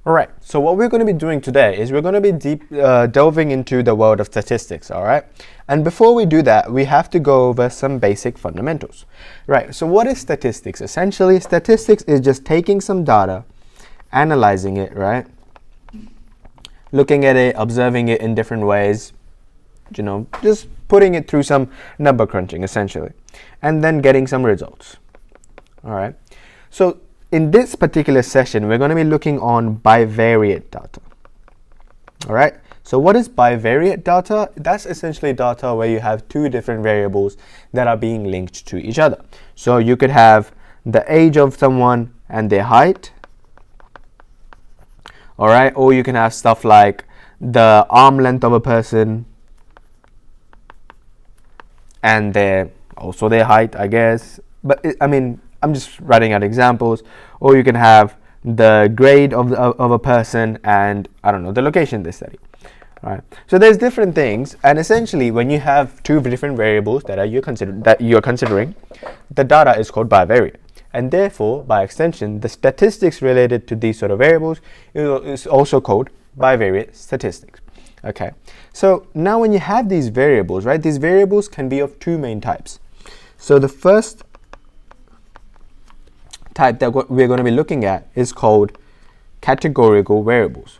Alright, so what we're going to be doing today is we're going to be delving into the world of statistics, alright? And before we do that, we have to go over some basic fundamentals. Right, so what is statistics? Essentially, statistics is just taking some data, analyzing it, right? Looking at it, observing it in different ways, just putting it through some number crunching, essentially, and then getting some results. Alright, so in this particular session, we're going to be looking on bivariate data. All right. So what is bivariate data? That's essentially data where you have two different variables that are being linked to each other. So you could have the age of someone and their height. All right. Or you can have stuff like the arm length of a person and their height, I guess. But I'm just writing out examples. Or you can have the grade of a person and, I don't know, the location they study. All right. So there's different things, and essentially when you have two different variables that you're considering, the data is called bivariate. And therefore, by extension, the statistics related to these sort of variables is also called bivariate statistics. Okay. So now when you have these variables, right, these variables can be of two main types. So the first type that we're going to be looking at is called categorical variables.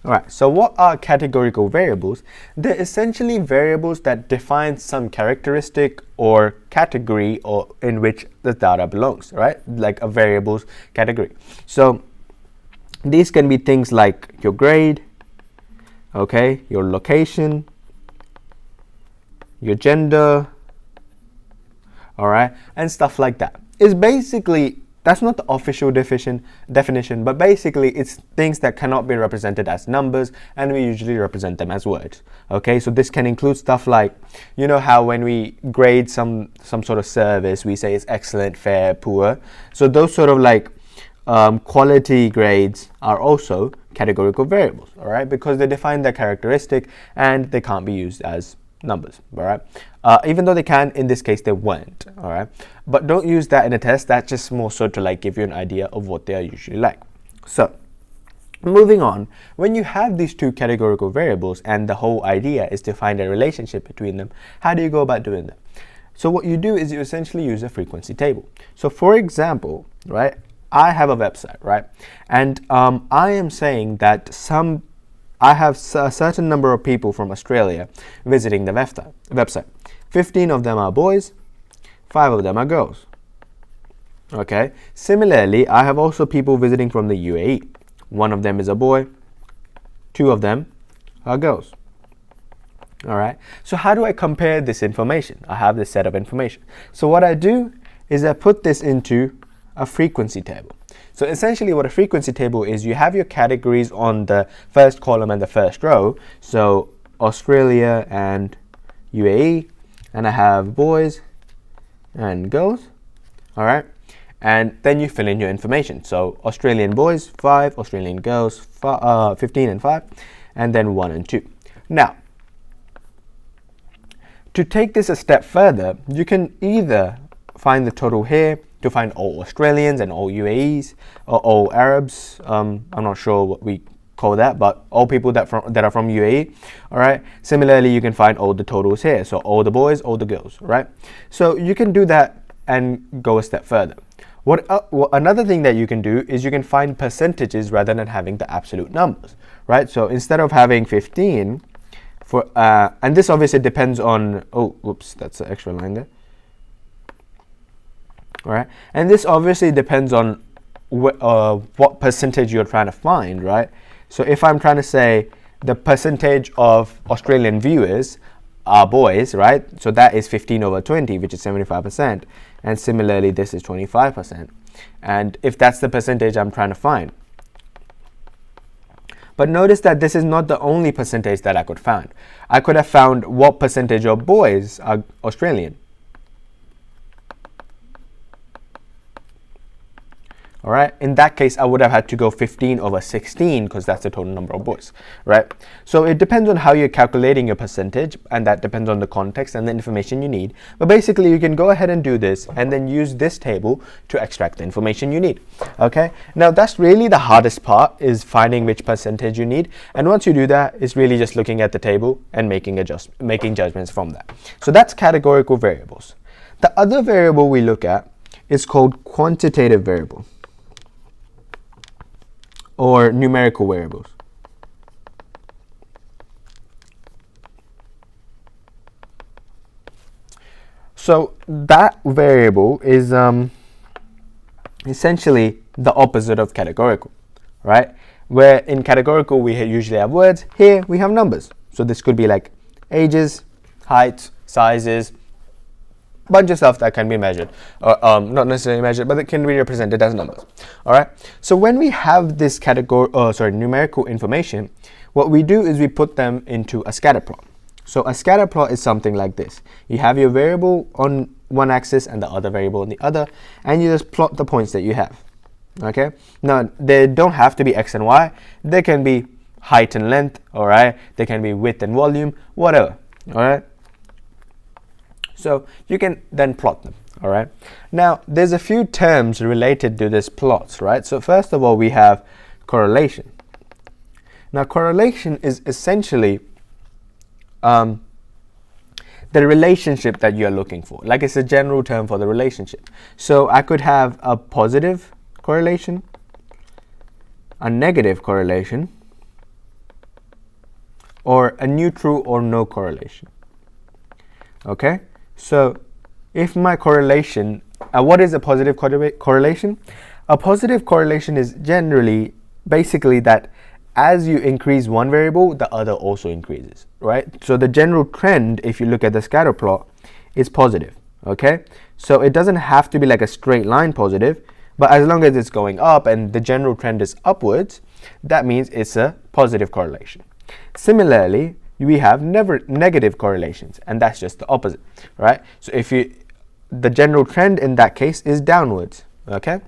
Alright, so what are categorical variables? They're essentially variables that define some characteristic or category or in which the data belongs, right? Like a variable's category. So these can be things like your grade, okay, your location, your gender, all right, and stuff like that. It's basically, that's not the official definition, but basically it's things that cannot be represented as numbers, and we usually represent them as words. Okay, so this can include stuff like, you know how when we grade some sort of service, we say it's excellent, fair, poor. So those sort of like quality grades are also categorical variables, all right, because they define their characteristic and they can't be used as numbers, all right? Even though they can, in this case, they weren't, all right? But don't use that in a test. That's just more so to like give you an idea of what they are usually like. So moving on, when you have these two categorical variables and the whole idea is to find a relationship between them, how do you go about doing that? So what you do is you essentially use a frequency table. So for example, right, I have a website, right? And I am saying that I have a certain number of people from Australia visiting the website. 15 of them are boys, 5 of them are girls. Okay. Similarly, I have also people visiting from the UAE. 1 of them is a boy, 2 of them are girls. All right. So how do I compare this information? I have this set of information. So what I do is I put this into a frequency table. So essentially what a frequency table is, you have your categories on the first column and the first row. So Australia and UAE, and I have boys and girls, all right? And then you fill in your information. So Australian boys, 5, Australian girls, 15 and 5, and then 1 and 2. Now, to take this a step further, you can either find the total here to find all Australians and all UAEs or all Arabs. I'm not sure what we call that, but all people that are from UAE. All right. Similarly, you can find all the totals here. So all the boys, all the girls. Right. So you can do that and go a step further. Another thing that you can do is you can find percentages rather than having the absolute numbers. Right. So instead of having 15 and this obviously depends on. Oh, whoops, that's an extra line there. All right, and this obviously depends on what percentage you're trying to find, right? So if I'm trying to say the percentage of Australian viewers are boys, right? So that is 15 over 20, which is 75%. And similarly, this is 25%. And if that's the percentage I'm trying to find. But notice that this is not the only percentage that I could find. I could have found what percentage of boys are Australian. All right, in that case, I would have had to go 15 over 16 because that's the total number of boys, right? So it depends on how you're calculating your percentage, and that depends on the context and the information you need. But basically, you can go ahead and do this and then use this table to extract the information you need, okay? Now, that's really the hardest part, is finding which percentage you need. And once you do that, it's really just looking at the table and making judgments from that. So that's categorical variables. The other variable we look at is called quantitative variable, or numerical variables. So that variable is essentially the opposite of categorical, right? Where in categorical we usually have words, here we have numbers. So this could be like ages, heights, sizes, bunch of stuff that can be measured, not necessarily measured, but it can be represented as numbers. All right. So when we have this numerical information, what we do is we put them into a scatter plot. So a scatter plot is something like this. You have your variable on one axis and the other variable on the other, and you just plot the points that you have. Okay. Now they don't have to be x and y. They can be height and length. All right. They can be width and volume, whatever. All right. So you can then plot them, all right? Now, there's a few terms related to this plots, right? So first of all, we have correlation. Now, correlation is essentially the relationship that you're looking for. Like, it's a general term for the relationship. So I could have a positive correlation, a negative correlation, or a neutral or no correlation, okay? So if my correlation, what is a positive correlation? A positive correlation is generally basically that as you increase one variable, the other also increases, right? So the general trend, if you look at the scatter plot, is positive, okay? So it doesn't have to be like a straight line positive, but as long as it's going up and the general trend is upwards, that means it's a positive correlation. Similarly, we have negative correlations, and that's just the opposite, right? So if the general trend in that case is downwards, okay?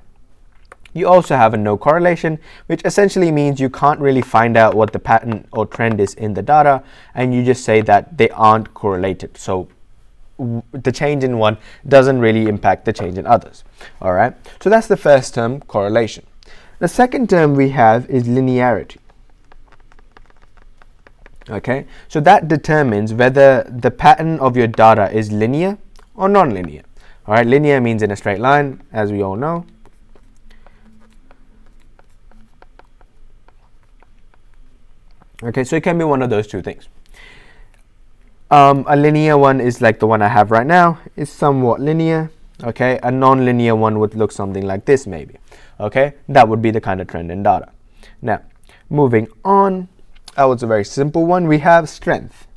You also have a no correlation, which essentially means you can't really find out what the pattern or trend is in the data, and you just say that they aren't correlated. So the change in one doesn't really impact the change in others, all right? So that's the first term, correlation. The second term we have is linearity. Okay, so that determines whether the pattern of your data is linear or non-linear. All right, linear means in a straight line, as we all know. Okay, so it can be one of those two things. A linear one is like the one I have right now, is somewhat linear. Okay, a non-linear one would look something like this maybe. Okay, that would be the kind of trend in data. Now, moving on. That was a very simple one. We have strength.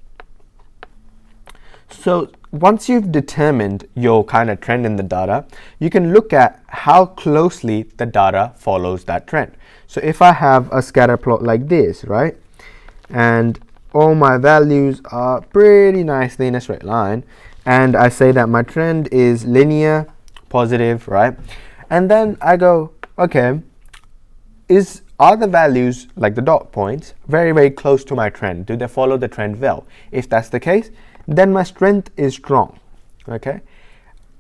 So once you've determined your kind of trend in the data, you can look at how closely the data follows that trend. So if I have a scatter plot like this, right, and all my values are pretty nicely in a straight line, and I say that my trend is linear, positive, right, and then I go, okay, are the values, like the dot points, very, very close to my trend? Do they follow the trend well? If that's the case, then my strength is strong, okay?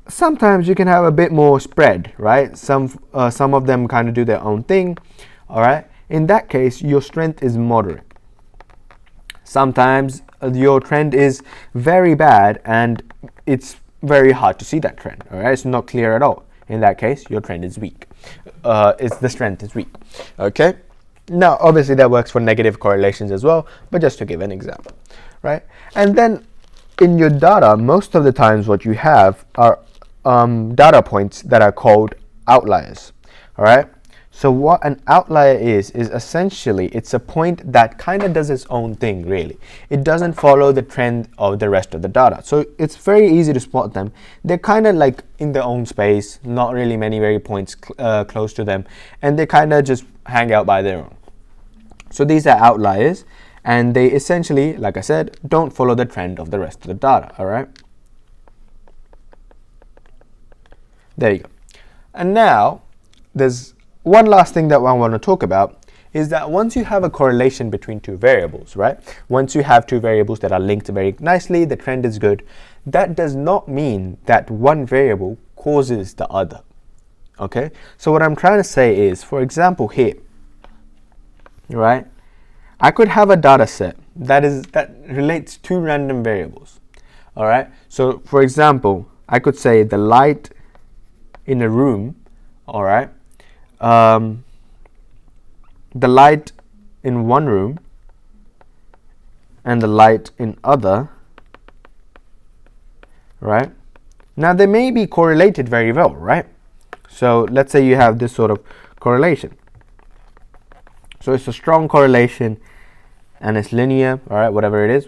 Sometimes you can have a bit more spread, right? Some of them kind of do their own thing, all right? In that case, your strength is moderate. Sometimes your trend is very bad and it's very hard to see that trend, all right? It's not clear at all. In that case, your trend is weak. The strength is weak. Okay. Now, obviously, that works for negative correlations as well, but just to give an example, right? And then in your data, most of the times what you have are data points that are called outliers. All right. So what an outlier is essentially it's a point that kind of does its own thing, really. It doesn't follow the trend of the rest of the data. So it's very easy to spot them. They're kind of like in their own space, not really many very points close to them, and they kind of just hang out by their own. So these are outliers, and they essentially, like I said, don't follow the trend of the rest of the data, all right? There you go. And now there's one last thing that I want to talk about is that once you have a correlation between two variables, right? Once you have two variables that are linked very nicely, the trend is good, that does not mean that one variable causes the other. Okay? So what I'm trying to say is, for example here, right? I could have a data set that relates two random variables. All right? So for example, I could say the light in a room, all right? The light in one room and the light in other, right? Now they may be correlated very well, right? So let's say you have this sort of correlation. So it's a strong correlation and it's linear, all right, whatever it is.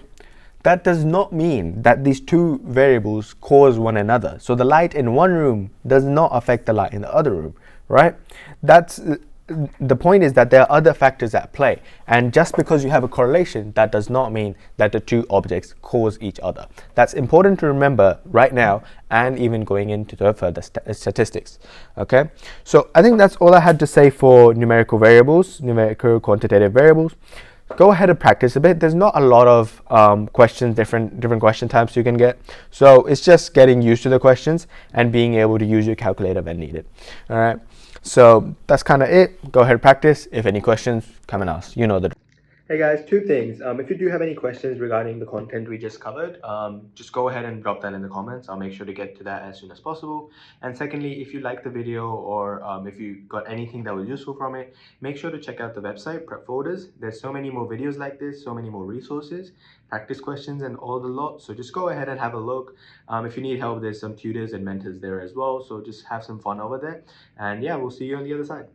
That does not mean that these two variables cause one another. So the light in one room does not affect the light in the other room, right? That's the point, is that there are other factors at play, and just because you have a correlation, that does not mean that the two objects cause each other. That's important to remember right now, and even going into the further statistics. Okay, so I think that's all I had to say for numerical variables, numerical quantitative variables. Go ahead and practice a bit. There's not a lot of questions, different question types you can get. So it's just getting used to the questions and being able to use your calculator when needed. All right. So that's kind of it. Go ahead and practice. If any questions, come and ask. You know the. Hey guys, two things. If you do have any questions regarding the content we just covered, just go ahead and drop that in the comments. I'll make sure to get to that as soon as possible. And secondly, if you like the video, or if you got anything that was useful from it, make sure to check out the website, Prep Folders. There's so many more videos like this, so many more resources, practice questions, and all the lot. So just go ahead and have a look. If you need help, there's some tutors and mentors there as well. So just have some fun over there. And yeah, we'll see you on the other side.